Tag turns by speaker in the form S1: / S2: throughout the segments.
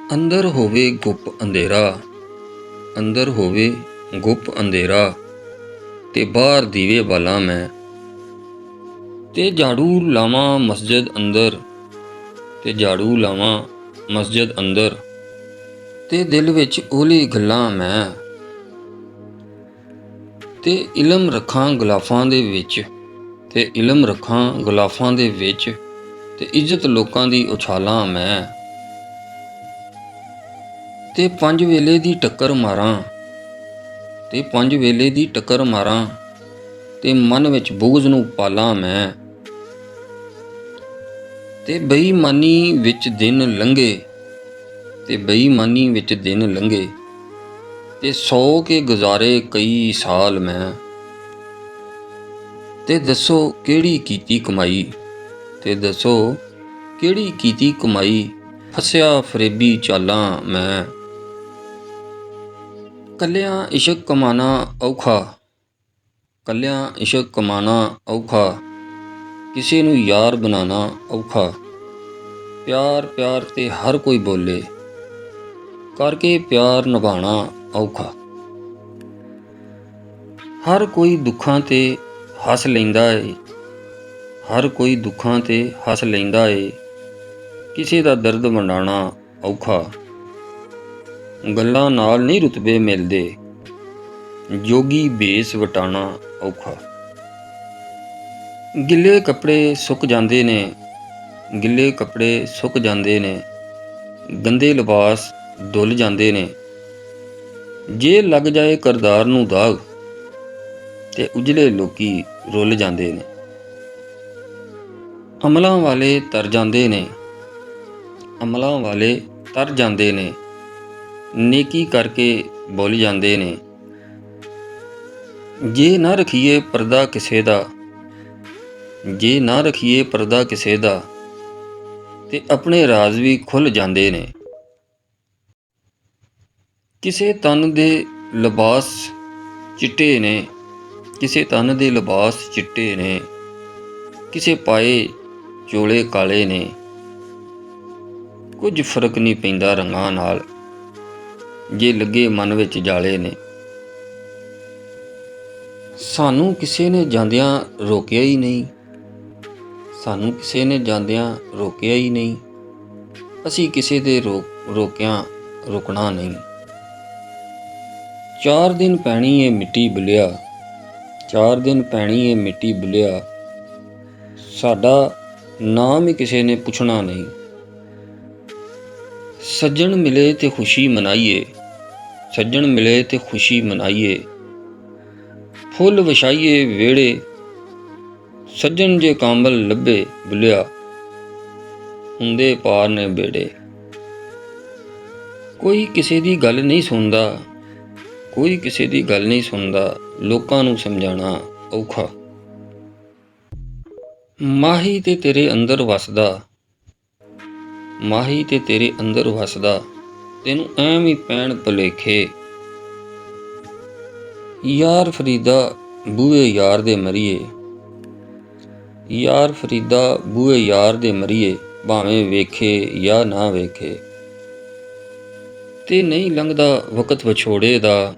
S1: ਅੰਦਰ ਹੋਵੇ ਗੁੱਪ ਅੰਧੇਰਾ, ਅੰਦਰ ਹੋਵੇ ਗੁੱਪ ਅੰਧੇਰਾ, ਤੇ ਬਾਹਰ ਦੀਵੇ ਬਾਲਾਂ ਮੈਂ। ਤੇ ਝਾੜੂ ਲਾਵਾਂ ਮਸਜਿਦ ਅੰਦਰ, ਤੇ ਝਾੜੂ ਲਾਵਾਂ ਮਸਜਿਦ ਅੰਦਰ, ਤੇ ਦਿਲ ਵਿੱਚ ਓਲੀ ਗੱਲਾਂ ਮੈਂ। ਤੇ ਇਲਮ ਰੱਖਾਂ ਗਲਾਫਾਂ ਦੇ ਵਿੱਚ, ਤੇ ਇਲਮ ਰੱਖਾਂ ਗਲਾਫਾਂ ਦੇ ਵਿੱਚ, ਤੇ ਇੱਜ਼ਤ ਲੋਕਾਂ ਦੀ ਉਛਾਲਾਂ ਮੈਂ। ਤੇ ਪੰਜ ਵੇਲੇ ਦੀ ਟੱਕਰ ਮਾਰਾਂ, ਤੇ ਪੰਜ ਵੇਲੇ ਦੀ ਟੱਕਰ ਮਾਰਾਂ, ਤੇ ਮਨ ਵਿੱਚ ਬੁਗ਼ਜ਼ ਨੂੰ ਪਾਲਾਂ ਮੈਂ। ਤੇ ਬੇਈਮਾਨੀ ਵਿੱਚ ਦਿਨ ਲੰਘੇ, ਤੇ ਬੇਈਮਾਨੀ ਵਿੱਚ ਦਿਨ ਲੰਘੇ, ਤੇ ਸੌ ਕੇ ਗੁਜ਼ਾਰੇ ਕਈ ਸਾਲ ਮੈਂ। ਤੇ ਦੱਸੋ ਕਿਹੜੀ ਕੀਤੀ ਕਮਾਈ, ਤੇ ਦੱਸੋ ਕਿਹੜੀ ਕੀਤੀ ਕਮਾਈ, ਫਸਿਆ ਫਰੇਬੀ ਚਾਲਾਂ ਮੈਂ। ਕੱਲਿਆਂ ਇਸ਼ਕ ਕਮਾਣਾ ਔਖਾ, ਕੱਲਿਆਂ ਇਸ਼ਕ ਕਮਾਣਾ ਔਖਾ, ਕਿਸੇ ਨੂੰ ਯਾਰ ਬਣਾਉਣਾ ਔਖਾ। ਪਿਆਰ ਪਿਆਰ ਤੇ ਹਰ ਕੋਈ ਬੋਲੇ, ਕਰਕੇ ਪਿਆਰ ਨਿਭਾਉਣਾ ਔਖਾ। ਹਰ ਕੋਈ ਦੁੱਖਾਂ ਤੇ ਹੱਸ ਲੈਂਦਾ ਏ, ਹਰ ਕੋਈ ਦੁੱਖਾਂ ਤੇ ਹੱਸ ਲੈਂਦਾ ਏ, ਕਿਸੇ ਦਾ ਦਰਦ ਵੰਡਾਉਣਾ ਔਖਾ। ਗੱਲਾਂ ਨਾਲ ਨਹੀਂ ਰੁਤਬੇ ਮਿਲਦੇ, ਜੋਗੀ ਭੇਸ ਵਟਾਉਣਾ ਔਖਾ। ਗਿੱਲੇ ਕੱਪੜੇ ਸੁੱਕ ਜਾਂਦੇ ਨੇ, ਗਿੱਲੇ ਕੱਪੜੇ ਸੁੱਕ ਜਾਂਦੇ ਨੇ, ਗੰਦੇ ਲਿਬਾਸ ਧੁੱਲ ਜਾਂਦੇ ਨੇ। ਜੇ ਲੱਗ ਜਾਏ ਕਰਤਾਰ ਨੂੰ ਦਾਗ, ਤੇ ਉਜਲੇ ਲੋਕੀ ਰੁੱਲ ਜਾਂਦੇ ਨੇ। ਅਮਲਾਂ ਵਾਲੇ ਤਰ ਜਾਂਦੇ ਨੇ, ਅਮਲਾਂ ਵਾਲੇ ਤਰ ਜਾਂਦੇ ਨੇ, ਨੇਕੀ ਕਰਕੇ ਭੁੱਲ ਜਾਂਦੇ ਨੇ। ਜੇ ਨਾ ਰੱਖੀਏ ਪਰਦਾ ਕਿਸੇ ਦਾ, ਜੇ ਨਾ ਰੱਖੀਏ ਪਰਦਾ ਕਿਸੇ ਦਾ, ਤੇ ਆਪਣੇ ਰਾਜ਼ ਵੀ ਖੁੱਲ੍ਹ ਜਾਂਦੇ ਨੇ। ਕਿਸੇ ਤਨ ਦੇ ਲਿਬਾਸ ਚਿੱਟੇ ਨੇ, ਕਿਸੇ ਤਨ ਦੇ ਲਿਬਾਸ ਚਿੱਟੇ ਨੇ, ਕਿਸੇ ਪਾਏ ਚੋਲੇ ਕਾਲੇ ਨੇ। ਕੁਝ ਫਰਕ ਨਹੀਂ ਪੈਂਦਾ ਰੰਗਾਂ ਨਾਲ, ਜੇ ਲੱਗੇ ਮਨ ਵਿੱਚ ਜਾਲੇ ਨੇ। ਸਾਨੂੰ ਕਿਸੇ ਨੇ ਜਾਂਦਿਆਂ ਰੋਕਿਆ ਹੀ ਨਹੀਂ, ਸਾਨੂੰ ਕਿਸੇ ਨੇ ਜਾਂਦਿਆਂ ਰੋਕਿਆ ਹੀ ਨਹੀਂ, ਅਸੀਂ ਕਿਸੇ ਦੇ ਰੋਕਿਆਂ ਰੁਕਣਾ ਨਹੀਂ। 4 ਦਿਨ ਪੈਣੀ ਏ ਮਿੱਟੀ ਬੁਲਿਆ, 4 ਦਿਨ ਪੈਣੀ ਏ ਮਿੱਟੀ ਬੁਲਿਆ, ਸਾਡਾ ਨਾਮ ਹੀ ਕਿਸੇ ਨੇ ਪੁੱਛਣਾ ਨਹੀਂ। ਸੱਜਣ ਮਿਲੇ ਤੇ ਖੁਸ਼ੀ ਮਨਾਈਏ, ਸੱਜਣ ਮਿਲੇ ਤੇ ਖੁਸ਼ੀ ਮਨਾਈਏ, ਫੁੱਲ ਵਿਛਾਈਏ ਵਿਹੜੇ, ਸੱਜਣ ਜੇ ਕਾਮਲ ਲੱਭੇ ਬੁਲਿਆ, ਹੁੰਦੇ ਪਾਰ ਨੇ ਬੇੜੇ। ਕੋਈ ਕਿਸੇ ਦੀ ਗੱਲ ਨਹੀਂ ਸੁਣਦਾ, ਕੋਈ ਕਿਸੇ ਦੀ ਗੱਲ ਨਹੀਂ ਸੁਣਦਾ, ਲੋਕਾਂ ਨੂੰ ਸਮਝਾਉਣਾ ਔਖਾ। ਮਾਹੀ ਤੇ ਤੇਰੇ ਅੰਦਰ ਵਸਦਾ, ਮਾਹੀ ਤੇ ਤੇਰੇ ਅੰਦਰ ਵਸਦਾ, ਤੈਨੂੰ ਐਵੇਂ ਪੈਣ ਭੁਲੇਖੇ। ਯਾਰ ਫਰੀਦਾ ਬੂਹੇ ਯਾਰ ਦੇ ਮਰੀਏ, ਯਾਰ ਫਰੀਦਾ ਬੂਹੇ ਯਾਰ ਦੇ ਮਰੀਏ, ਭਾਵੇਂ ਵੇਖੇ ਜਾਂ ਨਾ ਵੇਖੇ। ਤੇ ਨਹੀਂ ਲੰਘਦਾ ਵਕਤ ਵਿਛੋੜੇ ਦਾ,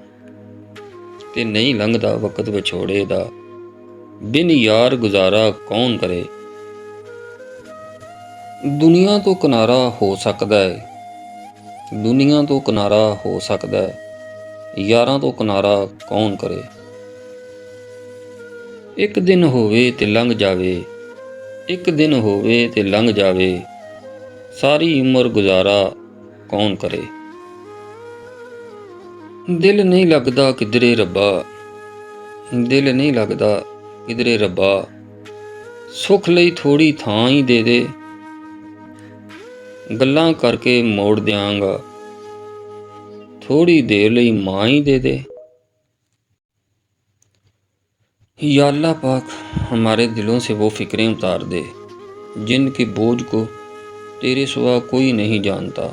S1: ਤੇ ਨਹੀਂ ਲੰਘਦਾ ਵਕਤ ਵਿਛੋੜੇ ਦਾ, ਬਿਨ ਯਾਰ ਗੁਜ਼ਾਰਾ ਕੌਣ ਕਰੇ। ਦੁਨੀਆ ਤੋਂ ਕਿਨਾਰਾ ਹੋ ਸਕਦਾ ਹੈ, ਦੁਨੀਆ ਤੋਂ ਕਿਨਾਰਾ ਹੋ ਸਕਦਾ ਹੈ, ਯਾਰਾਂ ਤੋਂ ਕਿਨਾਰਾ ਕੌਣ ਕਰੇ। ਇੱਕ ਦਿਨ ਹੋਵੇ ਤੇ ਲੰਘ ਜਾਵੇ, ਇੱਕ ਦਿਨ ਹੋਵੇ ਤੇ ਲੰਘ ਜਾਵੇ, ਸਾਰੀ ਉਮਰ ਗੁਜ਼ਾਰਾ ਕੌਣ ਕਰੇ। ਦਿਲ ਨਹੀਂ ਲੱਗਦਾ ਕਿਧਰੇ ਰੱਬਾ, ਦਿਲ ਨਹੀਂ ਲੱਗਦਾ ਕਿਧਰੇ ਰੱਬਾ, ਸੁੱਖ ਲਈ ਥੋੜ੍ਹੀ ਥਾਂ ਹੀ ਦੇ ਦੇ, ਗੱਲਾਂ ਕਰਕੇ ਮੋੜ ਦਿਆਂਗਾ, ਥੋੜ੍ਹੀ ਦੇਰ ਲਈ ਮਾਂ ਹੀ ਦੇ ਦੇ। या अल्लाह पाक हमारे दिलों से वो फ़िक्रें उतार दे जिनके बोझ को तेरे सिवा कोई नहीं जानता।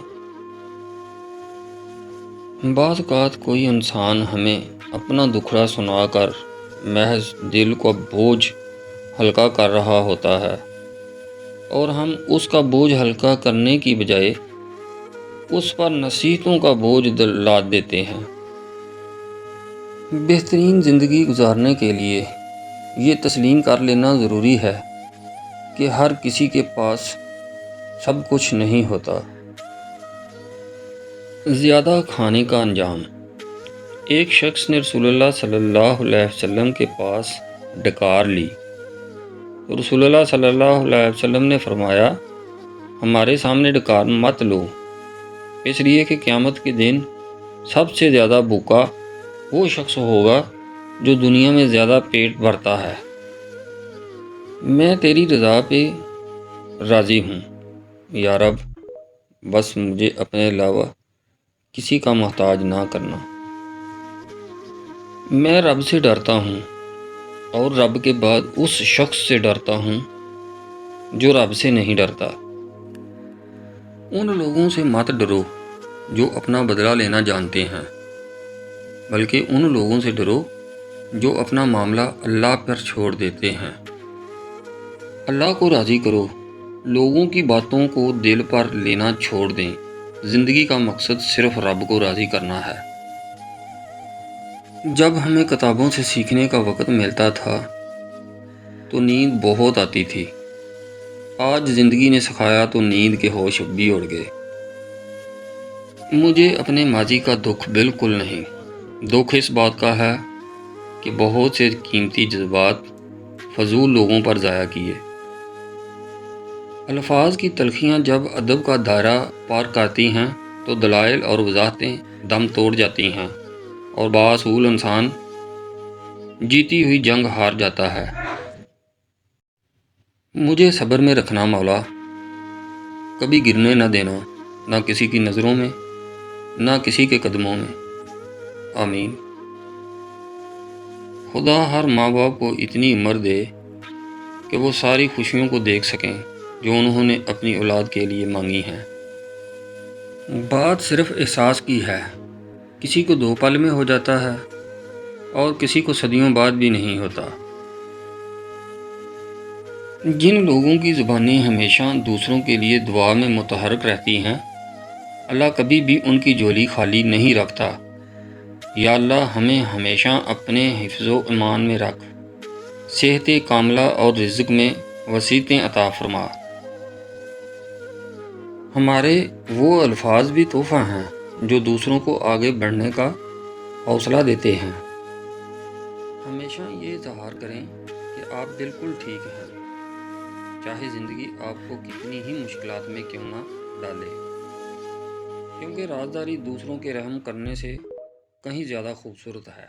S1: बाज़ औक़ात कोई इंसान हमें अपना दुखड़ा सुनाकर महज दिल का बोझ हल्का कर रहा होता है और हम उसका बोझ हल्का करने की बजाय اس پر نصیحتوں کا بوجھ لاد دیتے ہیں۔ بہترین زندگی گزارنے کے لیے یہ تسلیم کر لینا ضروری ہے کہ ہر کسی کے پاس سب کچھ نہیں ہوتا۔ زیادہ کھانے کا انجام۔ ایک شخص نے رسول اللہ صلی اللہ علیہ وسلم کے پاس ڈکار لی تو رسول اللہ صلی اللہ علیہ وسلم نے فرمایا، ہمارے سامنے ڈکار مت لو، اس لیے کہ قیامت کے دن سب سے زیادہ بھوکا وہ شخص ہوگا جو دنیا میں زیادہ پیٹ بھرتا ہے۔ میں تیری رضا پہ راضی ہوں یا رب، بس مجھے اپنے علاوہ کسی کا محتاج نہ کرنا۔ میں رب سے ڈرتا ہوں اور رب کے بعد اس شخص سے ڈرتا ہوں جو رب سے نہیں ڈرتا۔ ان لوگوں سے مت ڈرو جو اپنا بدلہ لینا جانتے ہیں، بلکہ ان لوگوں سے ڈرو جو اپنا معاملہ اللہ پر چھوڑ دیتے ہیں۔ اللہ کو راضی کرو، لوگوں کی باتوں کو دل پر لینا چھوڑ دیں۔ زندگی کا مقصد صرف رب کو راضی کرنا ہے۔ جب ہمیں کتابوں سے سیکھنے کا وقت ملتا تھا تو نیند بہت آتی تھی۔ آج زندگی نے سکھایا تو نیند کے ہوش بھی اڑ گئے۔ مجھے اپنے ماضی کا دکھ بالکل نہیں۔ دکھ اس بات کا ہے کہ بہت سے قیمتی جذبات فضول لوگوں پر ضائع کیے۔ الفاظ کی تلخیاں جب ادب کا دائرہ پار کرتی ہیں تو دلائل اور وضاحتیں دم توڑ جاتی ہیں اور باصول انسان جیتی ہوئی جنگ ہار جاتا ہے۔ مجھے صبر میں رکھنا مولا، کبھی گرنے نہ دینا، نہ کسی کی نظروں میں نہ کسی کے قدموں میں۔ آمین۔ خدا ہر ماں باپ کو اتنی عمر دے کہ وہ ساری خوشیوں کو دیکھ سکیں جو انہوں نے اپنی اولاد کے لیے مانگی ہیں۔ بات صرف احساس کی ہے، کسی کو 2 پل میں ہو جاتا ہے اور کسی کو صدیوں بعد بھی نہیں ہوتا۔ جن لوگوں کی زبانیں ہمیشہ دوسروں کے لیے دعا میں متحرک رہتی ہیں، اللہ کبھی بھی ان کی جھولی خالی نہیں رکھتا۔ یا اللہ ہمیں ہمیشہ اپنے حفظ و ایمان میں رکھ، صحت کاملہ اور رزق میں وسعتیں عطا فرما۔ ہمارے وہ الفاظ بھی تحفہ ہیں جو دوسروں کو آگے بڑھنے کا حوصلہ دیتے ہیں۔ ہمیشہ یہ اظہار کریں کہ آپ بالکل ٹھیک ہیں، چاہے زندگی آپ کو کتنی ہی مشکلات میں کیوں نہ ڈالے، کیونکہ رازداری دوسروں کے رحم کرنے سے کہیں زیادہ خوبصورت ہے۔